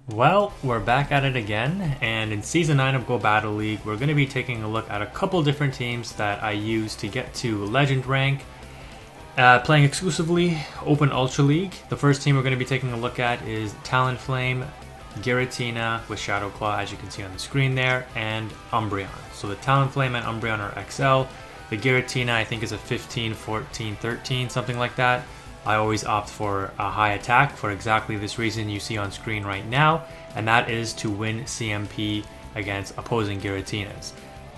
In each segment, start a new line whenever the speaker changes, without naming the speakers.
Well, we're back at it again, and in Season 9 of Go Battle League, we're going to be taking a look at a couple different teams that I use to get to Legend rank, playing exclusively Open Ultra League. The first team we're going to be taking a look at is Talonflame, Giratina with Shadow Claw, as you can see on the screen there, and Umbreon. So the Talonflame and Umbreon are XL. The Giratina, I think, is a 15, 14, 13, something like that. I always opt for a high attack for exactly this reason you see on screen right now, and that is to win CMP against opposing Giratinas.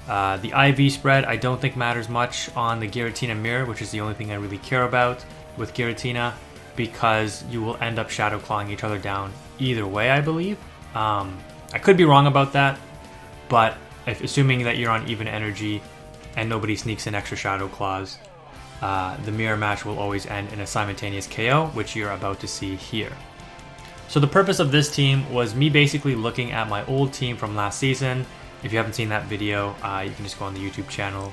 The IV spread I don't think matters much on the Giratina mirror, which is the only thing I really care about with Giratina, because you will end up Shadow Clawing each other down either way, I believe. I could be wrong about that, but assuming that you're on even energy and nobody sneaks in extra Shadow Claws, the mirror match will always end in a simultaneous KO, which you're about to see here. So the purpose of this team was me basically looking at my old team from last season. If you haven't seen that video, you can just go on the YouTube channel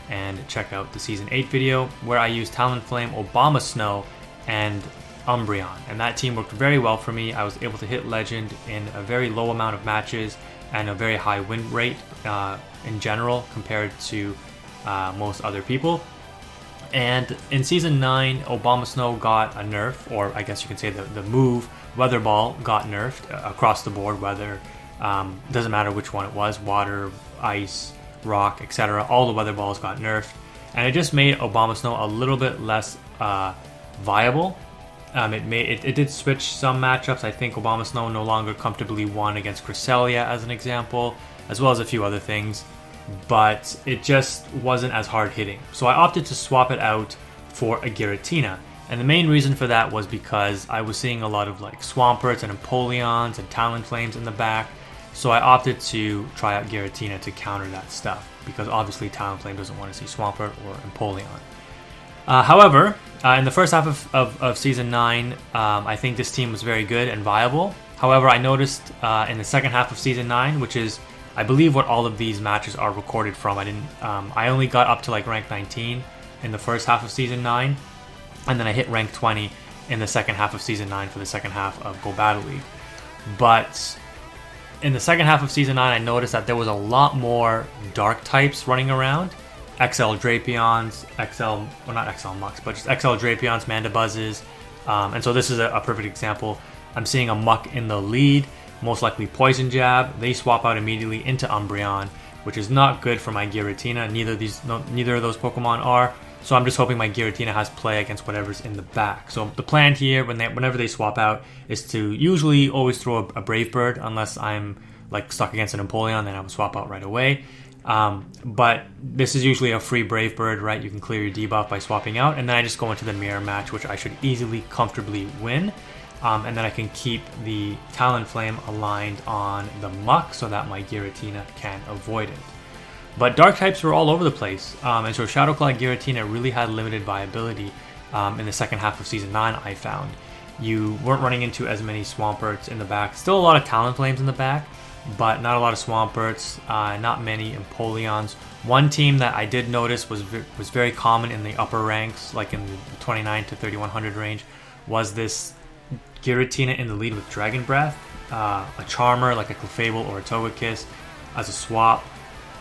and check out the Season 8 video, where I used Talonflame, Obama Snow, and Umbreon. And that team worked very well for me. I was able to hit Legend in a very low amount of matches and a very high win rate in general compared to most other people. And in Season 9, Obama Snow got a nerf, or I guess you can say the move, Weather Ball, got nerfed across the board. Weather, doesn't matter which one it was, water, ice, rock, etc. All the Weather Balls got nerfed. And it just made Obama Snow a little bit less viable. It did switch some matchups. I think Obama Snow no longer comfortably won against Cresselia, as an example, as well as a few other things. But it just wasn't as hard hitting. So I opted to swap it out for a Giratina. And the main reason for that was because I was seeing a lot of like Swamperts and Empoleons and Talonflames in the back. So I opted to try out Giratina to counter that stuff, because obviously Talonflame doesn't want to see Swampert or Empoleon. However, in the first half of Season 9, I think this team was very good and viable. However, I noticed in the second half of Season 9, which is I believe what all of these matches are recorded from. I only got up to like rank 19 in the first half of Season 9, and then I hit rank 20 in the second half of Season 9 for the second half of Go Battle League. But in the second half of Season 9, I noticed that there was a lot more dark types running around. XL Drapions, not XL Mux, but just XL Drapions, Mandabuzzes. And so this is a perfect example. I'm seeing a Muck in the lead, most likely Poison Jab. They swap out immediately into Umbreon, which is not good for my Giratina. Neither of those Pokemon are. So I'm just hoping my Giratina has play against whatever's in the back. So the plan here, whenever they swap out, is to usually always throw a Brave Bird, unless I'm like stuck against an Empoleon, then I would swap out right away. But this is usually a free Brave Bird, right? You can clear your debuff by swapping out, and then I just go into the mirror match, which I should easily, comfortably win. And then I can keep the Talonflame aligned on the Muck so that my Giratina can avoid it. But Dark types were all over the place, and so Shadow Claw Giratina really had limited viability in the second half of Season 9, I found. You weren't running into as many Swamperts in the back. Still a lot of Talonflames in the back, but not a lot of Swamperts, not many Empoleons. One team that I did notice was very common in the upper ranks, like in the 29 to 3100 range, was this Giratina in the lead with Dragon Breath, a Charmer like a Clefable or a Togekiss as a swap,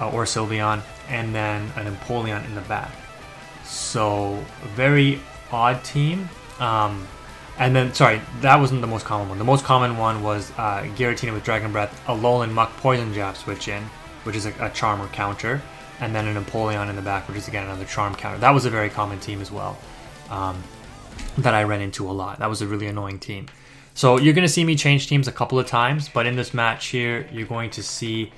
or Sylveon, and then an Empoleon in the back. So a very odd team. And then, sorry, that wasn't the most common one. The most common one was Giratina with Dragon Breath, a Alolan Muck Poison Jab switch in, which is a Charmer counter, and then an Empoleon in the back, which is again another Charm counter. That was a very common team as well, that I ran into a lot. That was a really annoying team. So you're going to see me change teams a couple of times, but in this match here, you're going to see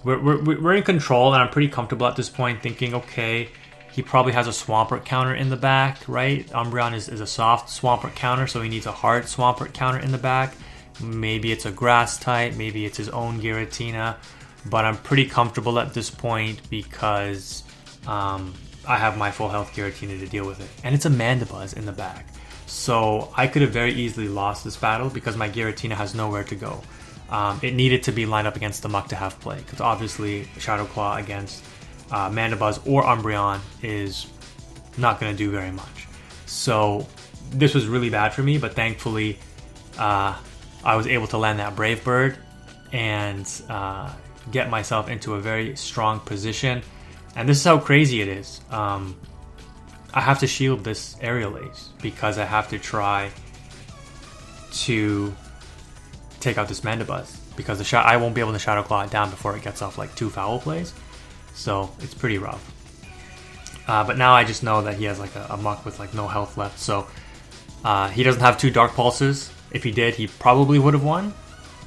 we're in control, and I'm pretty comfortable at this point, thinking, okay, he probably has a Swampert counter in the back, right? Umbreon is a soft Swampert counter, so he needs a hard Swampert counter in the back. Maybe it's a Grass type, maybe it's his own Giratina, but I'm pretty comfortable at this point because I have my full health Giratina to deal with it. And it's a Mandibuzz in the back. So I could have very easily lost this battle because my Giratina has nowhere to go. It needed to be lined up against the Muck to have play, because obviously Shadow Claw against Mandibuzz or Umbreon is not going to do very much. So this was really bad for me, but thankfully I was able to land that Brave Bird and get myself into a very strong position. And this is how crazy it is. I have to shield this aerial ace because I have to try to take out this Mandibuzz, because I won't be able to Shadow Claw it down before it gets off like 2 foul plays. So it's pretty rough. But now I just know that he has like a Muck with like no health left. So he doesn't have 2 Dark Pulses. If he did, he probably would have won.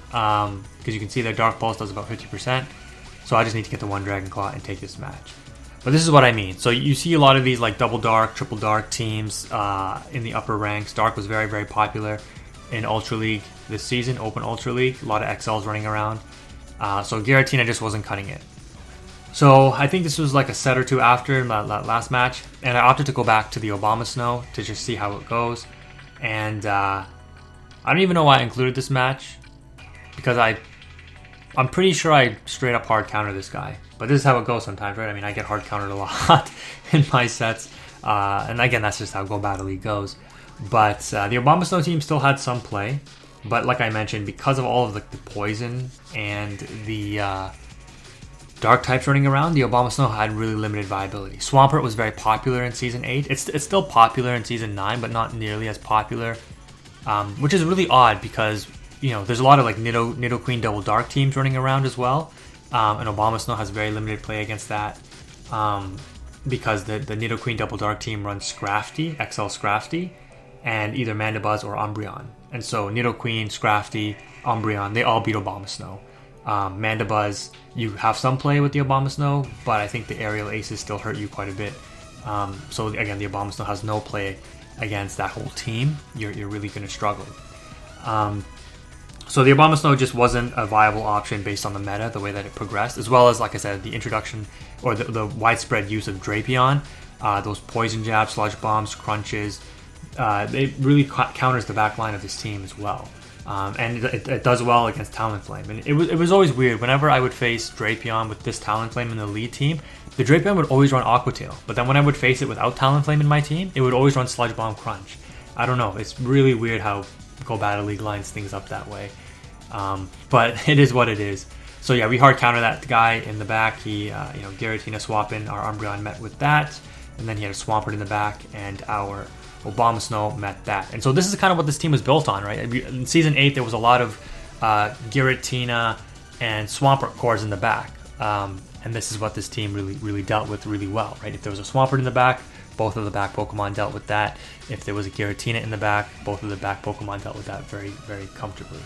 Because you can see that Dark Pulse does about 50%. So I just need to get the 1 Dragon Claw and take this match. But this is what I mean. So you see a lot of these like double dark, triple dark teams in the upper ranks. Dark was very, very popular in Ultra League this season, Open Ultra League. A lot of XLs running around. So Giratina just wasn't cutting it. So I think this was like a set or two after that last match. And I opted to go back to the Obama Snow to just see how it goes. And I don't even know why I included this match, because I'm pretty sure I straight up hard counter this guy. But this is how it goes sometimes, right? I mean, I get hard countered a lot in my sets. And again, that's just how Go Battle League goes. But the Obama Snow team still had some play. But like I mentioned, because of all of the poison and the dark types running around, the Obama Snow had really limited viability. Swampert was very popular in Season 8. It's still popular in Season 9, but not nearly as popular. Which is really odd because, you know, there's a lot of like Nidoqueen Double Dark teams running around as well. And Obama Snow has very limited play against that. Because the Nidoqueen Double Dark team runs Scrafty, XL Scrafty, and either Mandibuzz or Umbreon. And so Nidoqueen, Scrafty, Umbreon, they all beat Obama Snow. Mandibuzz, you have some play with the Obama Snow, but I think the aerial aces still hurt you quite a bit. So again, the Obama Snow has no play against that whole team. You're really going to struggle. So the Obama Snow just wasn't a viable option based on the meta, the way that it progressed, as well as, like I said, the introduction or the widespread use of Drapion, those poison jabs, sludge bombs, crunches. It really counters the back line of this team as well. And it does well against Talonflame. And it was always weird. Whenever I would face Drapion with this Talonflame in the lead team, the Drapion would always run Aqua Tail. But then when I would face it without Talonflame in my team, it would always run Sludge Bomb Crunch. I don't know. It's really weird how Go Battle League lines things up that way. But it is what it is. So yeah, we hard counter that guy in the back. He, Giratina swapping, our Umbreon met with that. And then he had a Swampert in the back, and our Obama Snow met that. And so this is kind of what this team was built on, right? In Season 8, there was a lot of Giratina and Swampert cores in the back. And this is what this team really dealt with really well, right? If there was a Swampert in the back, both of the back Pokemon dealt with that. If there was a Giratina in the back, both of the back Pokemon dealt with that very, very comfortably.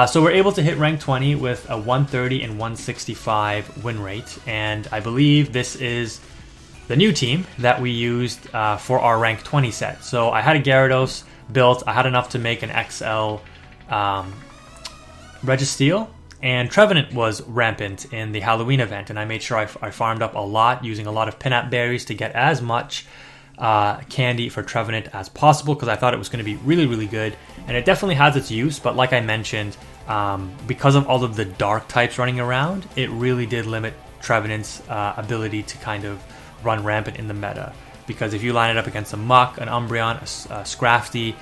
So we're able to hit rank 20 with a 130 and 165 win rate. And I believe this is the new team that we used for our rank 20 set. So I had a Gyarados built. I had enough to make an XL Registeel. And Trevenant was rampant in the Halloween event. And I made sure I farmed up a lot using a lot of Pinap Berries to get as much candy for Trevenant as possible, because I thought it was going to be really good. And it definitely has its use, but like I mentioned, because of all of the dark types running around, it really did limit Trevenant's ability to kind of run rampant in the meta. Because if you line it up against a Muck, an Umbreon, a Scrafty,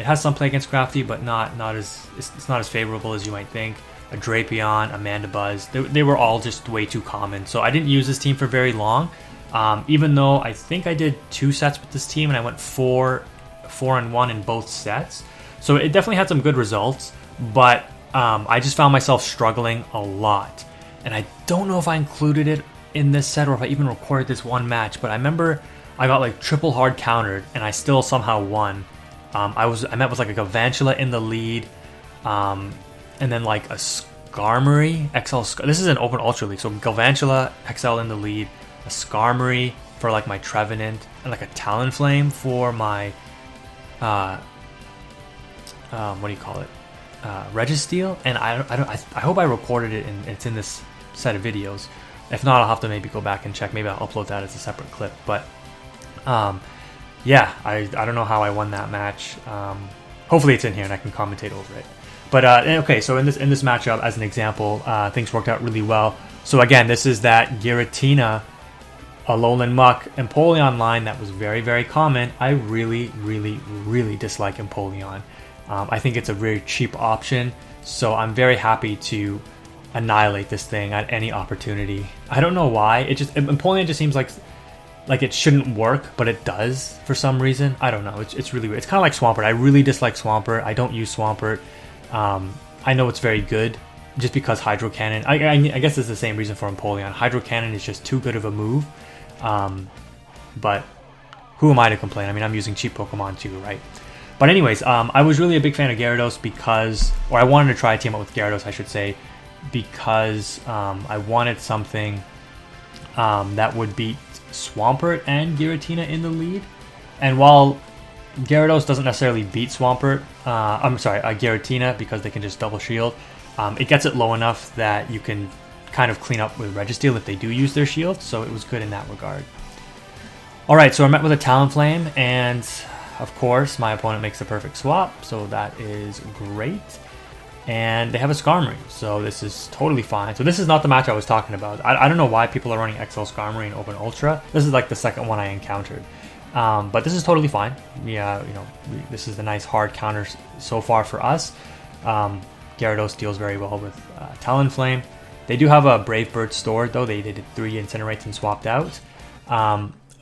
it has some play against Scrafty, but it's not as favorable as you might think. A Drapion, a Mandibuzz, they were all just way too common. So I didn't use this team for very long. Even though I think I did 2 sets with this team and I went 4-1 in both sets. So it definitely had some good results, but I just found myself struggling a lot. And I don't know if I included it in this set or if I even recorded this one match, but I remember I got like triple hard countered and I still somehow won. I met with like a Galvantula in the lead, and then like a Skarmory XL. This is an Open Ultra League, so Galvantula XL in the lead, a Skarmory for like my Trevenant, and like a Talonflame for my what do you call it, Registeel. And I hope I recorded it and it's in this set of videos. If not, I'll have to maybe go back and check. Maybe I'll upload that as a separate clip. But yeah, I don't know how I won that match. Hopefully it's in here and I can commentate over it. But okay, so in this matchup, as an example, things worked out really well. So again, this is that Giratina, Alolan Muck, Empoleon line that was very common. I really dislike Empoleon. I think it's a very cheap option, so I'm very happy to annihilate this thing at any opportunity. I don't know why. Empoleon just seems like it shouldn't work, but it does for some reason. I don't know. It's really weird. It's kind of like Swampert. I really dislike Swampert. I don't use Swampert. I know it's very good just because Hydro Cannon. I guess it's the same reason for Empoleon. Hydro Cannon is just too good of a move. But who am I to complain? I mean, I'm using cheap Pokemon too, right? But anyways, I was really a big fan of Gyarados because, or I wanted to try a team up with Gyarados, I should say, because I wanted something that would beat Swampert and Giratina in the lead. And while Gyarados doesn't necessarily beat Swampert, Giratina, because they can just double shield, it gets it low enough that you can kind of clean up with Registeel if they do use their shield, so it was good in that regard. Alright, so I met with a Talonflame, and of course my opponent makes the perfect swap, so that is great. And they have a Skarmory, so this is totally fine. So this is not the match I was talking about. I don't know why people are running XL Skarmory in Open Ultra. This is like the second one I encountered. But this is totally fine. Yeah, this is a nice hard counter so far for us. Gyarados deals very well with Talonflame. They do have a Brave Bird stored though. They did 3 Incinerates and swapped out.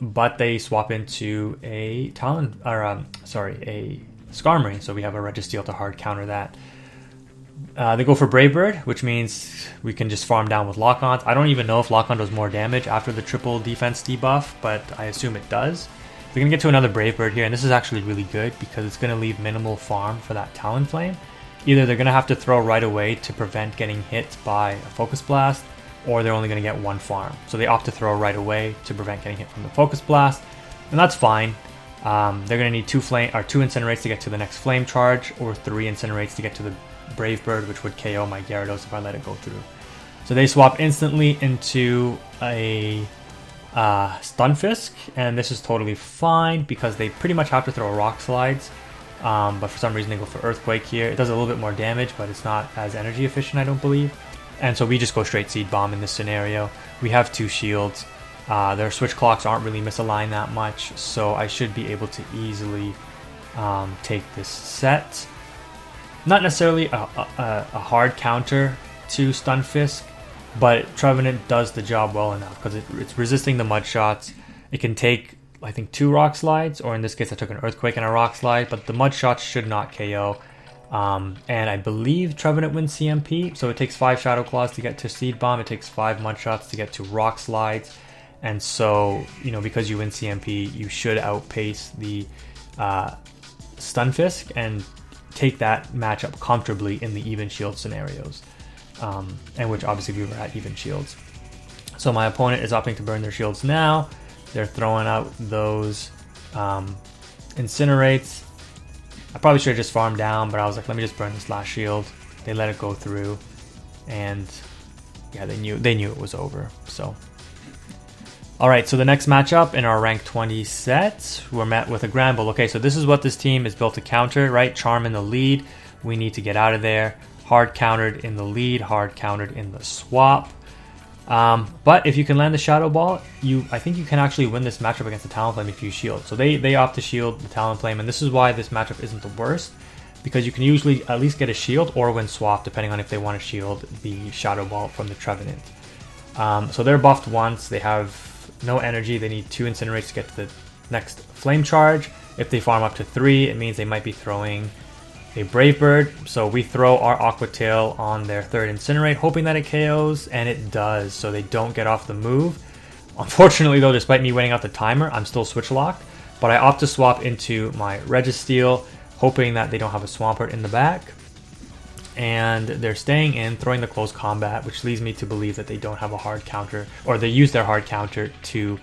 But they swap into a a Skarmory, so we have a Registeel to hard counter that. They go for Brave Bird, which means we can just farm down with Lock-On. I don't even know if Lock-On does more damage after the triple defense debuff, but I assume it does. We're going to get to another Brave Bird here, and this is actually really good because it's going to leave minimal farm for that Talonflame. Either they're going to have to throw right away to prevent getting hit by a Focus Blast, or they're only going to get 1 farm. So they opt to throw right away to prevent getting hit from the Focus Blast, and that's fine. They're going to need 2 Incinerates to get to the next Flame Charge, or 3 Incinerates to get to the Brave Bird, which would KO my Gyarados if I let it go through. So they swap instantly into a Stunfisk, and this is totally fine because they pretty much have to throw Rock Slides. But for some reason they go for Earthquake here. It does a little bit more damage, but it's not as energy efficient, I don't believe. And so we just go straight Seed Bomb in this scenario. We have 2 shields. Their switch clocks aren't really misaligned that much, so I should be able to easily take this set. Not necessarily a hard counter to Stunfisk, but Trevenant does the job well enough because it's resisting the Mud Shots. It can take, I think, 2 Rock Slides, or in this case I took an Earthquake and a Rock Slide, but the Mud Shots should not KO. And I believe Trevenant wins CMP, so it takes 5 Shadow Claws to get to Seed Bomb, it takes 5 Mud Shots to get to Rock Slides, and so, because you win CMP, you should outpace the Stunfisk and take that matchup comfortably in the even shield scenarios, and which obviously we were at even shields. So my opponent is opting to burn their shields now. They're throwing out those Incinerates. I probably should have just farmed down, but I was like, let me just burn this last shield. They let it go through, and yeah, they knew it was over. So alright, so the next matchup in our rank 20 set, we're met with a Granbull. Okay, so this is what this team is built to counter, right? Charm in the lead, we need to get out of there. Hard countered in the lead, hard countered in the swap. But if you can land the Shadow Ball, I think you can actually win this matchup against the Talonflame if you shield. So they opt to shield the Talonflame, and this is why this matchup isn't the worst, because you can usually at least get a shield or win swap, depending on if they want to shield the Shadow Ball from the Trevenant. So they're buffed once, they have no energy, they need 2 Incinerates to get to the next Flame Charge. If they farm up to 3, it means they might be throwing a Brave Bird. So we throw our Aqua Tail on their 3rd Incinerate, hoping that it KOs, and it does, so they don't get off the move. Unfortunately though, despite me waiting out the timer, I'm still switch locked, but I opt to swap into my Registeel, hoping that they don't have a Swampert in the back. And they're staying in, throwing the close combat, which leads me to believe that they don't have a hard counter, or they use their hard counter to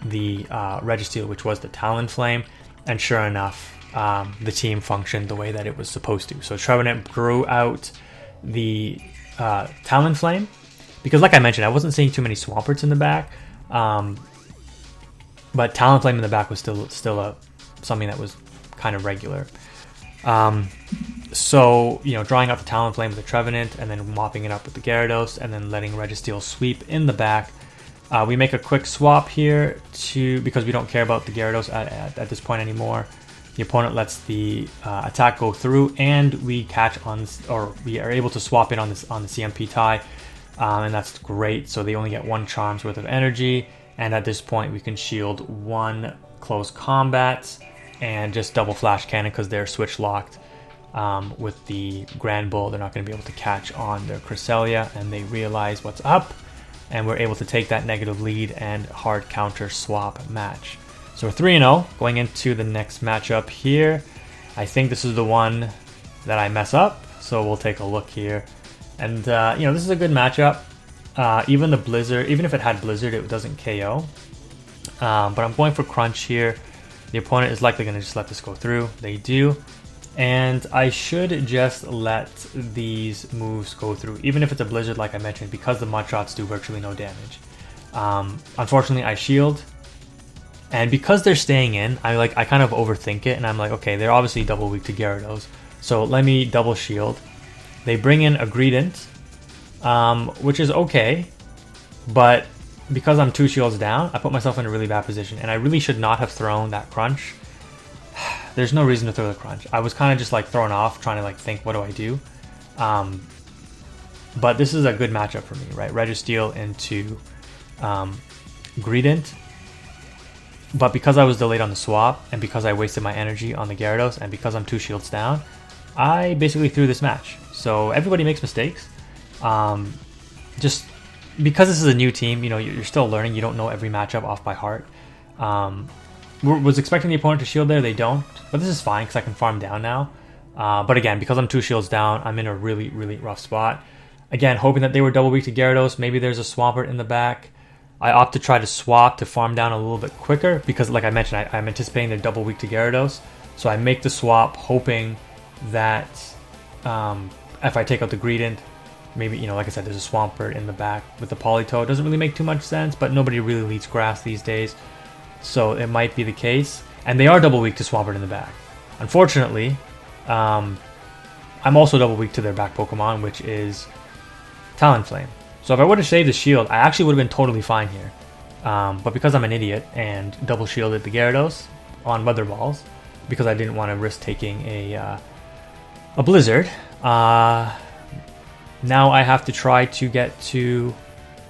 the Registeel, which was the Talonflame, and sure enough, the team functioned the way that it was supposed to. So Trevenant drew out the Talonflame, because like I mentioned, I wasn't seeing too many Swamperts in the back, but Talonflame in the back was still something that was kind of regular. So, drawing out the Talonflame with the Trevenant, and then mopping it up with the Gyarados, and then letting Registeel sweep in the back. We make a quick swap here because we don't care about the Gyarados at this point anymore. The opponent lets the attack go through, and we catch on, or we are able to swap in on the CMP tie, and that's great. So they only get 1 charm's worth of energy, and at this point we can shield 1 close combat and just double flash cannon because they're switch locked. With the Grand Bull, they're not going to be able to catch on their Cresselia, and they realize what's up, and we're able to take that negative lead and hard counter swap match. So we're 3-0 going into the next matchup here. I think this is the one that I mess up, so we'll take a look here. And you know, this is a good matchup. Even the Blizzard, even if it had Blizzard, it doesn't KO. But I'm going for Crunch here. The opponent is likely going to just let this go through. They do. And I should just let these moves go through, even if it's a Blizzard like I mentioned, because the Mud Shots do virtually no damage. Unfortunately, I shield. And because they're staying in, I kind of overthink it, and I'm like, okay, they're obviously double weak to Gyarados, so let me double shield. They bring in a Greedent, which is okay, but because I'm 2 shields down, I put myself in a really bad position, and I really should not have thrown that Crunch. There's no reason to throw the Crunch. I was kind of just like thrown off, trying to like think, what do I do? But this is a good matchup for me, right? Registeel into Greedent. But because I was delayed on the swap, and because I wasted my energy on the Gyarados, and because I'm 2 shields down, I basically threw this match. So everybody makes mistakes. Just because this is a new team, you know, you're still learning. You don't know every matchup off by heart. Was expecting the opponent to shield there. They don't. But this is fine because I can farm down now. But again, because I'm 2 shields down, I'm in a really, really rough spot. Again, hoping that they were double weak to Gyarados. Maybe there's a Swampert in the back. I opt to try to swap to farm down a little bit quicker because, like I mentioned, I'm anticipating they're double weak to Gyarados. So I make the swap hoping that if I take out the Greedent, maybe, you know, like I said, there's a Swampert in the back with the Politoed. It doesn't really make too much sense, but nobody really leads grass these days. So it might be the case. And they are double weak to Swampert in the back. Unfortunately, I'm also double weak to their back Pokemon, which is Talonflame. So if I would have saved the shield, I actually would have been totally fine here. But because I'm an idiot and double shielded the Gyarados on Weather Balls, because I didn't want to risk taking a Blizzard, now I have to try to get to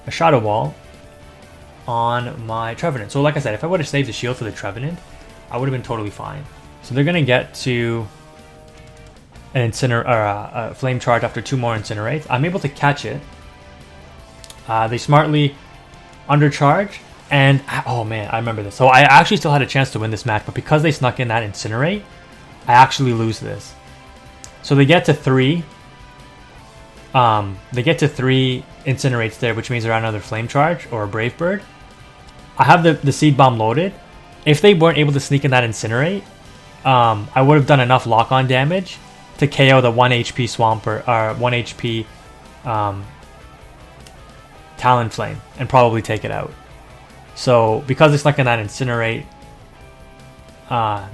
a Shadow Ball on my Trevenant. So like I said, if I would have saved the shield for the Trevenant, I would have been totally fine. So they're going to get to an a Flame Charge after 2 more Incinerates. I'm able to catch it. They smartly undercharge, and oh man, I remember this. So I actually still had a chance to win this match, but because they snuck in that Incinerate, I actually lose this. So they get to 3. They get to 3 Incinerates there, which means they're on another Flame Charge or a Brave Bird. I have the Seed Bomb loaded. If they weren't able to sneak in that Incinerate, I would have done enough lock-on damage to KO the 1 HP Swampert, or 1 HP Talonflame, and probably take it out. So because they snuck in that Incinerate,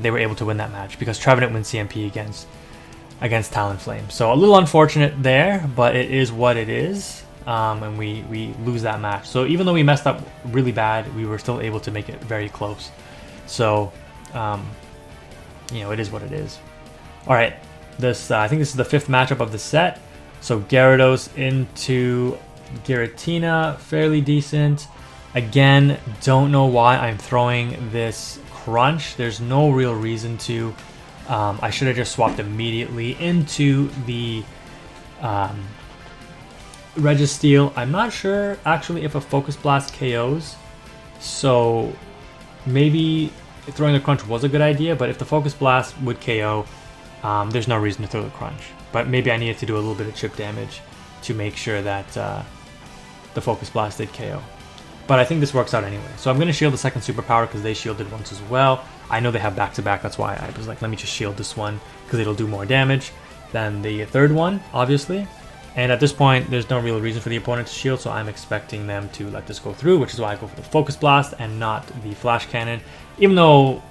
they were able to win that match because Trevenant wins CMP against Talonflame. So a little unfortunate there, but it is what it is, and we lose that match. So even though we messed up really bad, we were still able to make it very close. So you know, it is what it is. All right, this I think this is the 5th matchup of the set. So Gyarados into Giratina, fairly decent. Again, don't know why I'm throwing this Crunch. There's no real reason to. I should have just swapped immediately into the Registeel. I'm not sure actually if a Focus Blast KOs, so maybe throwing the Crunch was a good idea, but if the Focus Blast would KO, there's no reason to throw the Crunch. But maybe I needed to do a little bit of chip damage to make sure that the Focus Blast did KO. But I think this works out anyway. So I'm going to shield the second superpower because they shielded once as well. I know they have back-to-back, that's why I was like, let me just shield this one because it'll do more damage than the third one, obviously. And at this point, there's no real reason for the opponent to shield, so I'm expecting them to let this go through, which is why I go for the Focus Blast and not the Flash Cannon. Even though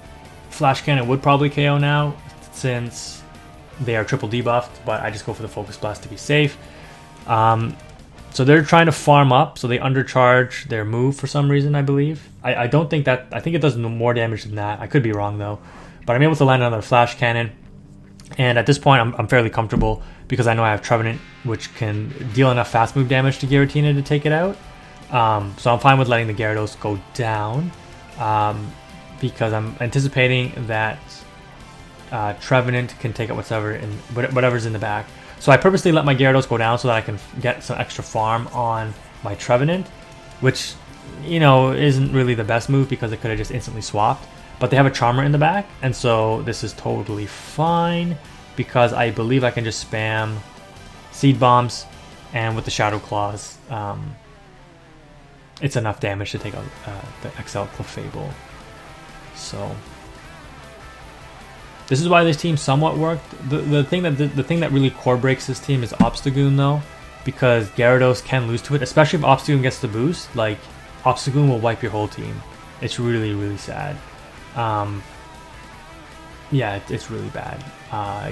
Flash Cannon would probably KO now, since they are triple debuffed, but I just go for the Focus Blast to be safe. So they're trying to farm up, so they undercharge their move for some reason, I believe. I don't think that, I think it does more damage than that. I could be wrong though. but I'm able to land another flash cannon. And at this point, I'm fairly comfortable because I know I have Trevenant, which can deal enough fast move damage to Giratina to take it out. So I'm fine with letting the Gyarados go down because I'm anticipating that Trevenant can take out whatever's in the back. So I purposely let my Gyarados go down so that I can get some extra farm on my Trevenant, which, you know, isn't really the best move because it could have just instantly swapped. But they have a Charmer in the back, and so this is totally fine because I believe I can just spam Seed Bombs, and with the Shadow Claws, it's enough damage to take out the XL Clefable. So this is why this team somewhat worked. The thing that really core breaks this team is Obstagoon though, because Gyarados can lose to it, especially if Obstagoon gets the boost. Like, Obstagoon will wipe your whole team. It's really, really sad. Yeah, it's really bad.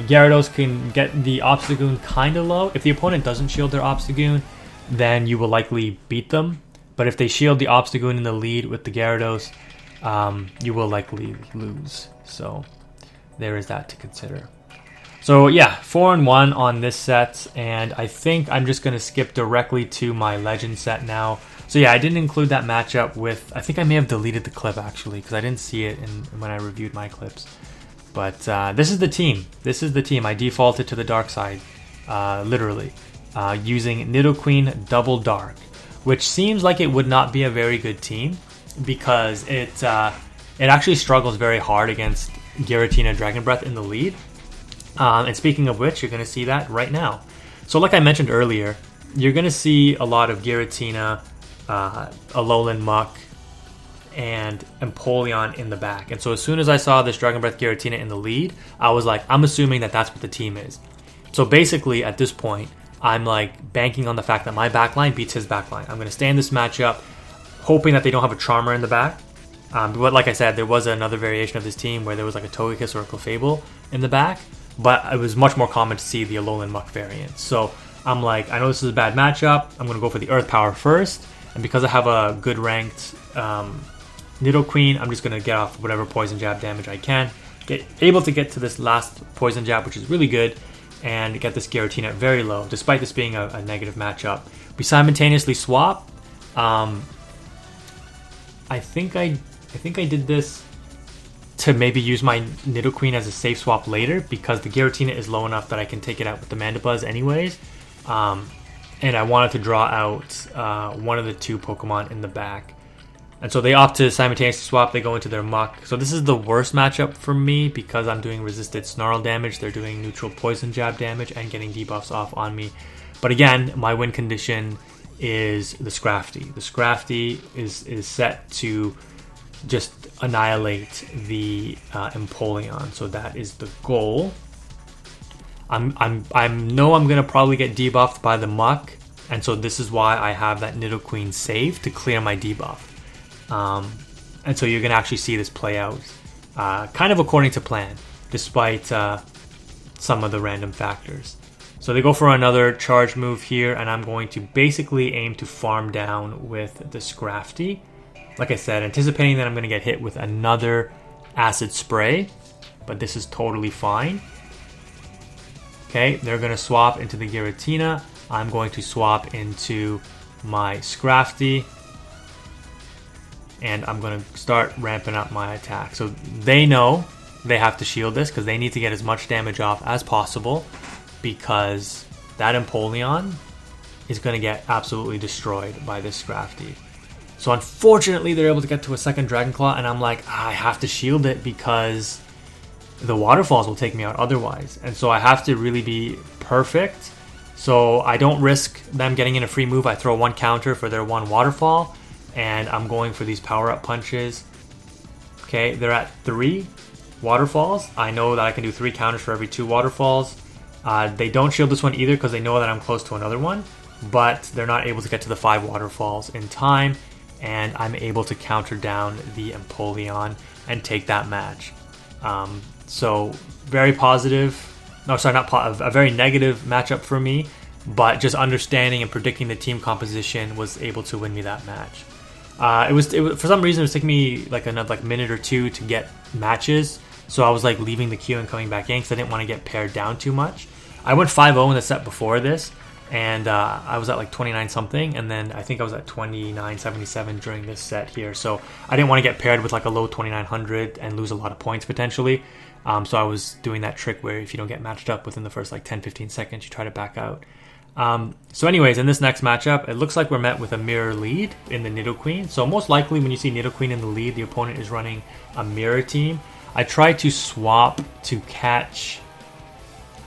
Gyarados can get the Obstagoon kind of low. If the opponent doesn't shield their Obstagoon, then you will likely beat them. But if they shield the Obstagoon in the lead with the Gyarados, you will likely lose. So there is that to consider. So yeah, 4-1 on this set, and I think I'm just going to skip directly to my Legend set now. So yeah, I didn't include that matchup with... I think I may have deleted the clip actually, because I didn't see it when I reviewed my clips. But this is the team. This is the team. I defaulted to the dark side, literally, using Nidoqueen Double Dark, which seems like it would not be a very good team because it actually struggles very hard against Giratina Dragon Breath in the lead. And speaking of which, you're going to see that right now. So like I mentioned earlier, you're going to see a lot of Giratina, Alolan Muck, and Empoleon in the back. And so as soon as I saw this Dragon Breath Giratina in the lead, I was like, I'm assuming that that's what the team is. So basically, at this point, I'm like banking on the fact that my backline beats his backline. I'm going to stay in this matchup, hoping that they don't have a Charmer in the back. But like I said, there was another variation of this team where there was like a Togekiss or a Clefable in the back, but it was much more common to see the Alolan Muck variant. So I'm like, I know this is a bad matchup. I'm going to go for the Earth Power first. And because I have a good ranked Nidoqueen, I'm just going to get off whatever Poison Jab damage I can. Able to get to this last Poison Jab, which is really good, and get this Giratina very low, despite this being a negative matchup. We simultaneously swap. I think I did this to maybe use my Nidoqueen as a safe swap later, because the Giratina is low enough that I can take it out with the Mandibuzz anyways. And I wanted to draw out one of the two Pokemon in the back. And so they opt to simultaneously swap, they go into their Muck. So this is the worst matchup for me because I'm doing resisted Snarl damage, they're doing neutral Poison Jab damage and getting debuffs off on me. But again, my win condition is the Scrafty. The Scrafty is set to just annihilate the Empoleon. So that is the goal. I know I'm gonna probably get debuffed by the Muck, and so this is why I have that Nidoqueen save to clear my debuff. And so you're gonna actually see this play out kind of according to plan, despite some of the random factors. So they go for another charge move here, and I'm going to basically aim to farm down with the Scrafty. Like I said, anticipating that I'm gonna get hit with another Acid Spray, but this is totally fine. Okay, they're going to swap into the Giratina. I'm going to swap into my Scrafty. And I'm going to start ramping up my attack. So they know they have to shield this because they need to get as much damage off as possible, because that Empoleon is going to get absolutely destroyed by this Scrafty. So unfortunately, they're able to get to a second Dragon Claw, and I'm like, I have to shield it because the waterfalls will take me out otherwise. And so I have to really be perfect. So I don't risk them getting in a free move. I throw one counter for their one waterfall, and I'm going for these power-up punches. Okay, they're at 3 waterfalls. I know that I can do 3 counters for every 2 waterfalls. They don't shield this one either because they know that I'm close to another one, but they're not able to get to the 5 waterfalls in time, and I'm able to counter down the Empoleon and take that match. So very positive, no, sorry, not a very negative matchup for me, but just understanding and predicting the team composition was able to win me that match. It was for some reason it was taking me like another minute or two to get matches So I was like leaving the queue and coming back in because I didn't want to get paired down too much. I went 5-0 in the set before this, and I was at like 29 something, and then I think I was at 29.77 during this set here. So I didn't want to get paired with like a low 2900 and lose a lot of points potentially. So I was doing that trick where if you don't get matched up within the first like 10-15 seconds, you try to back out. So anyways, in this next matchup, it looks like we're met with a mirror lead in the Nidoqueen. So most likely when you see Nidoqueen in the lead, the opponent is running a mirror team. I tried to swap to catch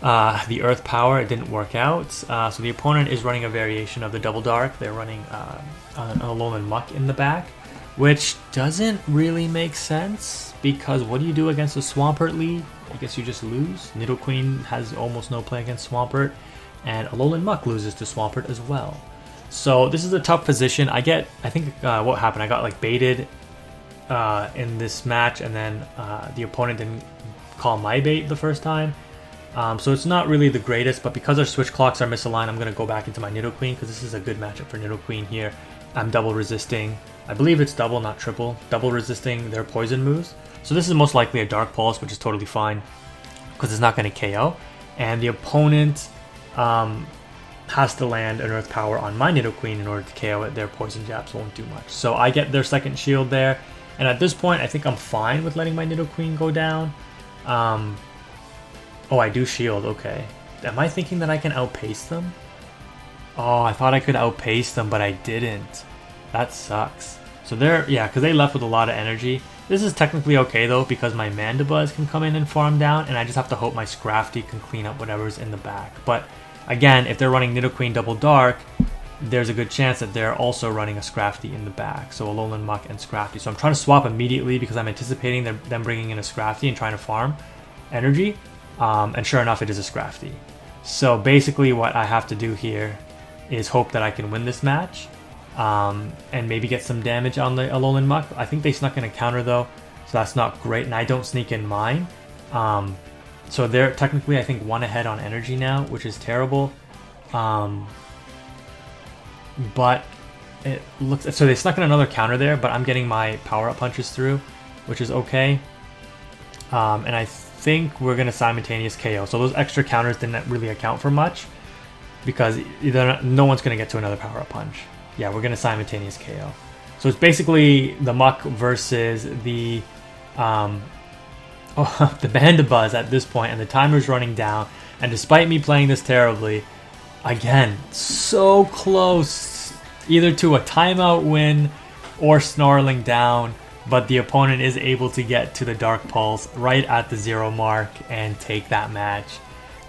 the Earth Power. It didn't work out. So the opponent is running a variation of the Double Dark. They're running an Alolan Muck in the back, which doesn't really make sense because what do you do against a Swampert lead? I guess you just lose. Nidoqueen has almost no play against Swampert, and Alolan Muck loses to Swampert as well. So this is a tough position. I think what happened, I got like baited in this match, and then the opponent didn't call my bait the first time. So it's not really the greatest, but because our switch clocks are misaligned, I'm going to go back into my Nidoqueen because this is a good matchup for Nidoqueen here. I'm double resisting. I believe it's double, not triple. Double resisting their poison moves. So this is most likely a Dark Pulse, which is totally fine because it's not going to KO. And the opponent has to land an Earth Power on my Nidoqueen in order to KO it. Their poison jabs won't do much. So I get their second shield there. And at this point, I think I'm fine with letting my Nidoqueen go down. Oh, I do shield, okay. Am I thinking that I can outpace them? Oh, I thought I could outpace them, but I didn't. That sucks. So because they left with a lot of energy. This is technically okay though, because my Mandibuzz can come in and farm down, and I just have to hope my Scrafty can clean up whatever's in the back. But again, if they're running Nidoqueen Double Dark, there's a good chance that they're also running a Scrafty in the back. So Alolan Muck and Scrafty. So I'm trying to swap immediately because I'm anticipating them bringing in a Scrafty and trying to farm energy. And sure enough, it is a Scrafty. So basically what I have to do here is hope that I can win this match. And maybe get some damage on the Alolan Muck. I think they snuck in a counter though, so that's not great. And I don't sneak in mine. So they're technically, I think, one ahead on energy now, which is terrible. But it looks... So they snuck in another counter there, but I'm getting my power-up punches through, which is okay. And I think we're going to simultaneous KO. So those extra counters didn't really account for much because no one's going to get to another power-up punch. Yeah, we're going to simultaneous KO. So it's basically the Muck versus the the Mandibuzz at this point, and the timer's running down. And despite me playing this terribly, again, so close either to a timeout win or snarling down, but the opponent is able to get to the Dark Pulse right at the 0 mark and take that match.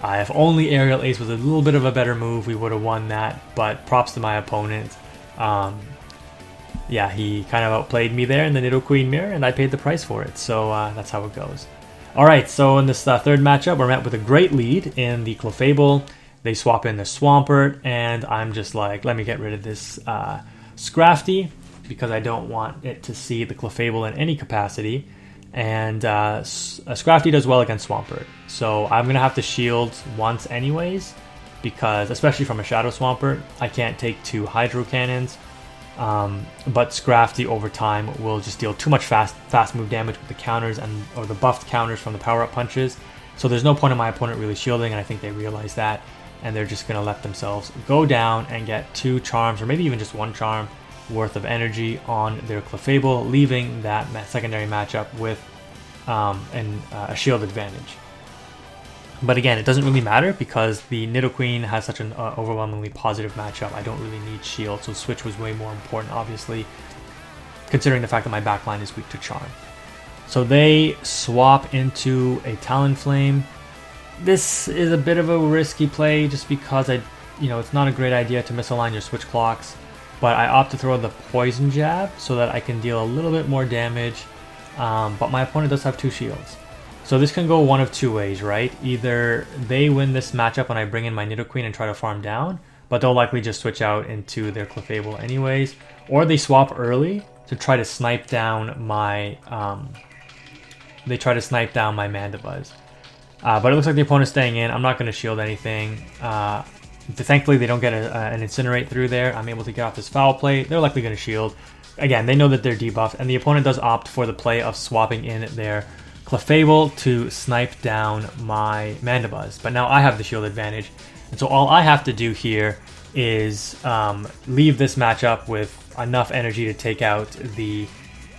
If only Aerial Ace was a little bit of a better move, we would have won that, but props to my opponent. Yeah, he kind of outplayed me there in the Nidoqueen mirror, and I paid the price for it, so that's how it goes. Alright, so in this third matchup, we're met with a great lead in the Clefable. They swap in the Swampert, and I'm just like, let me get rid of this Scrafty, because I don't want it to see the Clefable in any capacity. And Scrafty does well against Swampert, so I'm going to have to shield once anyways, because especially from a Shadow Swampert, I can't take 2 Hydro Cannons, but Scrafty over time will just deal too much fast move damage with the counters or the buffed counters from the power-up punches, so there's no point in my opponent really shielding, and I think they realize that, and they're just going to let themselves go down and get 2 charms, or maybe even just 1 charm worth of energy on their Clefable, leaving that secondary matchup with a shield advantage. But again, it doesn't really matter because the Nidoqueen has such an overwhelmingly positive matchup. I don't really need shield, so switch was way more important, obviously, considering the fact that my backline is weak to charm. So they swap into a Talonflame. This is a bit of a risky play just because it's not a great idea to misalign your switch clocks, but I opt to throw the Poison Jab so that I can deal a little bit more damage, but my opponent does have 2 shields. So this can go one of 2 ways, right? Either they win this matchup and I bring in my Nidoqueen and try to farm down, but they'll likely just switch out into their Clefable anyways, or they swap early to try to snipe down my Mandibuzz. But it looks like the opponent's staying in. I'm not going to shield anything. Thankfully, they don't get an Incinerate through there. I'm able to get off this foul play. They're likely going to shield. Again, they know that they're debuffed, and the opponent does opt for the play of swapping in their Clefable to snipe down my Mandibuzz. But now I have the shield advantage. And so all I have to do here is leave this matchup with enough energy to take out the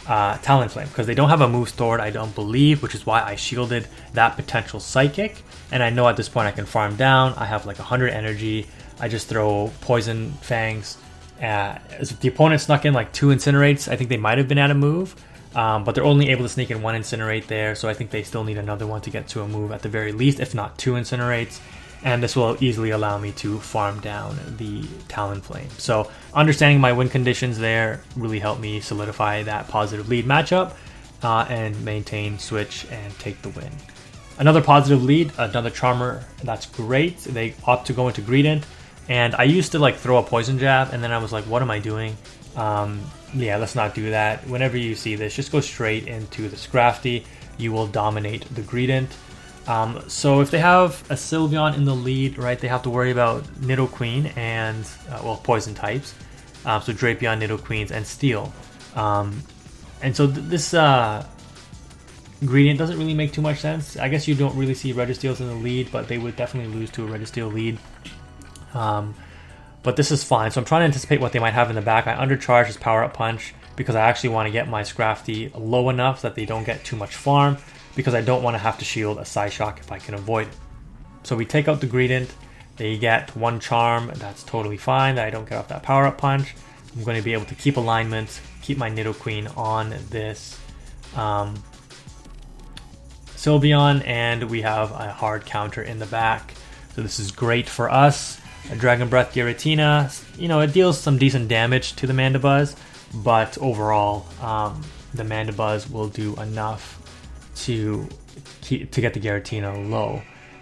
Talonflame, because they don't have a move stored, I don't believe, which is why I shielded that potential Psychic. And I know at this point I can farm down. I have like 100 energy. I just throw Poison Fangs. If the opponent snuck in like 2 Incinerates, I think they might have been at a move. But they're only able to sneak in 1 Incinerate there, so I think they still need another one to get to a move at the very least, if not 2 Incinerates. And this will easily allow me to farm down the Talonflame. So understanding my win conditions there really helped me solidify that positive lead matchup and maintain switch and take the win. Another positive lead, another Charmer, that's great. They opt to go into Greedent, and I used to like throw a Poison Jab, and then I was like, what am I doing? Yeah, let's not do that. Whenever you see this, just go straight into the Scrafty. You will dominate the Greedent. So if they have a Sylveon in the lead, right, they have to worry about Nidoqueen and, well, poison types. So Drapion, Nidoqueens, and Steel. And so this Greedent doesn't really make too much sense. I guess you don't really see Registeels in the lead, but they would definitely lose to a Registeel lead. But this is fine. So I'm trying to anticipate what they might have in the back. I undercharge this Power Up Punch because I actually want to get my Scrafty low enough that they don't get too much farm, because I don't want to have to shield a Psyshock if I can avoid it. So we take out the Greedent. They get 1 Charm. That's totally fine that I don't get off that Power Up Punch. I'm going to be able to keep alignment, keep my Nidoqueen on this Sylveon, and we have a hard counter in the back. So this is great for us. A Dragon Breath Giratina, you know, it deals some decent damage to the Mandibuzz, but overall, the Mandibuzz will do enough to get the Giratina low.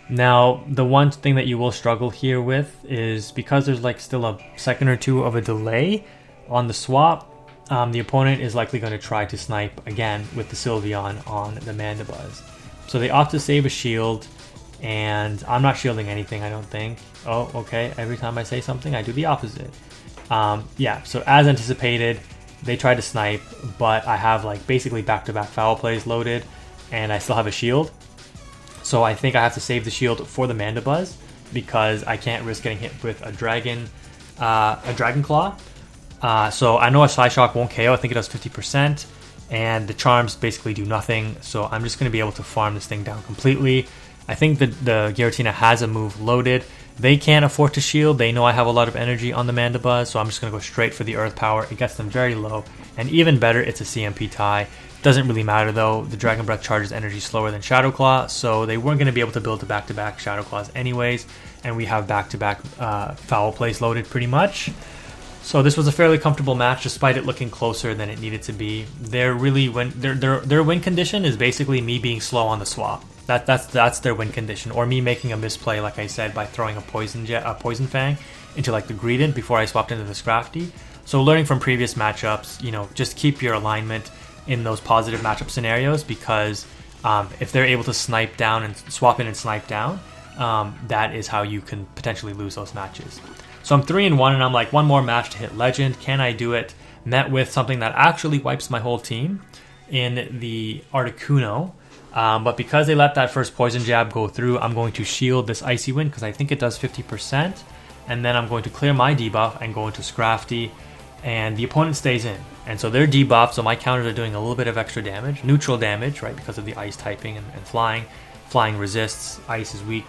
Now, the one thing that you will struggle here with is because there's like still a second or two of a delay on the swap, the opponent is likely going to try to snipe again with the Sylveon on the Mandibuzz. So they opt to save a shield, and I'm not shielding anything, I don't think. Oh, okay, every time I say something, I do the opposite. Yeah, so as anticipated, they tried to snipe, but I have like basically back-to-back foul plays loaded, and I still have a shield. So I think I have to save the shield for the Mandibuzz because I can't risk getting hit with a Dragon Claw. So I know a Psyshock won't KO. I think it does 50%, and the Charms basically do nothing. So I'm just going to be able to farm this thing down completely. I think that the Giratina has a move loaded. They can't afford to shield. They know I have a lot of energy on the Mandibuzz, so I'm just going to go straight for the Earth Power. It gets them very low, and even better, it's a CMP tie. Doesn't really matter though. The Dragon Breath charges energy slower than Shadow Claw, so they weren't going to be able to build the back-to-back Shadow Claws anyways, and we have back-to-back foul plays loaded pretty much. So this was a fairly comfortable match, despite it looking closer than it needed to be. Their win condition is basically me being slow on the swap. That's their win condition, or me making a misplay, like I said, by throwing a Poison Fang into like the Greedent before I swapped into the Scrafty. So learning from previous matchups, you know, just keep your alignment in those positive matchup scenarios, because if they're able to snipe down and swap in and snipe down, that is how you can potentially lose those matches. So I'm 3-1, and I'm like, one more match to hit Legend. Can I do it? Met with something that actually wipes my whole team in the Articuno. But because they let that first Poison Jab go through, I'm going to shield this Icy Wind because I think it does 50%. And then I'm going to clear my debuff and go into Scrafty, and the opponent stays in. And so they're debuffed, so my counters are doing a little bit of extra damage. Neutral damage, right, because of the Ice typing and flying. Flying resists, Ice is weak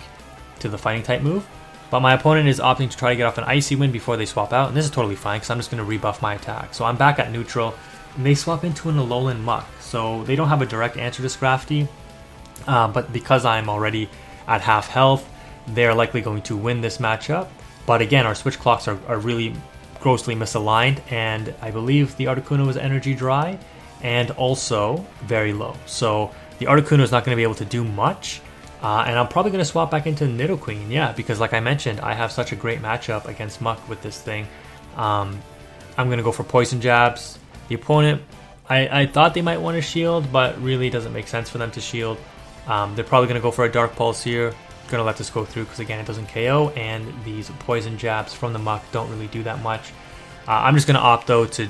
to the Fighting type move. But my opponent is opting to try to get off an Icy Wind before they swap out, and this is totally fine because I'm just going to rebuff my attack. So I'm back at neutral, and they swap into an Alolan Muck. So they don't have a direct answer to Scrafty, but because I'm already at half health, they're likely going to win this matchup. But again, our switch clocks are really grossly misaligned, and I believe the Articuno is energy dry and also very low. So the Articuno is not going to be able to do much. And I'm probably going to swap back into Nidoqueen, yeah, because like I mentioned, I have such a great matchup against Muck with this thing. I'm going to go for Poison Jabs. The opponent, I thought they might want to shield, but really doesn't make sense for them to shield. They're probably going to go for a Dark Pulse here. Going to let this go through because again, it doesn't KO, and these Poison Jabs from the Muck don't really do that much. I'm just going to opt though to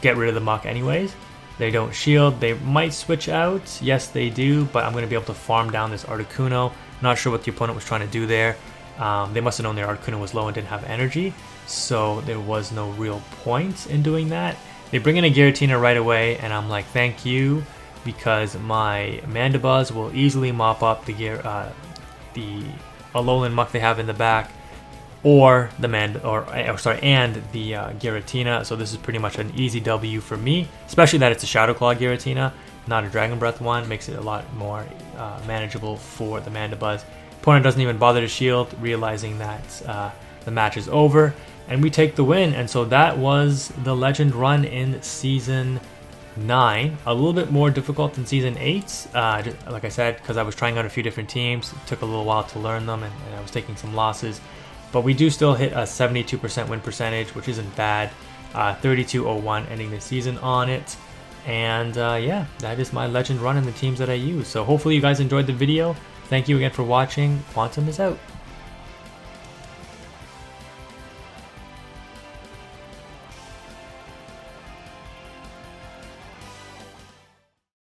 get rid of the Muck anyways. They don't shield. They might switch out. Yes, they do, but I'm going to be able to farm down this Articuno. Not sure what the opponent was trying to do there. They must have known their Articuno was low and didn't have energy, so there was no real point in doing that. They bring in a Giratina right away, and I'm like, thank you, because my Mandibuzz will easily mop up the Alolan Muck they have in the back, or the and the Giratina. So this is pretty much an easy W for me, especially that it's a Shadow Claw Giratina, not a Dragon Breath one. Makes it a lot more manageable for the Mandibuzz. Opponent doesn't even bother to shield, realizing that the match is over, and we take the win. And so that was the Legend run in Season 9. A little bit more difficult than Season 8, like I said, because I was trying out a few different teams. It took a little while to learn them, and I was taking some losses. But we do still hit a 72% win percentage, which isn't bad. 32-01 ending the season on it. And yeah, that is my Legend run and the teams that I use. So hopefully you guys enjoyed the video. Thank you again for watching. Quantum is out.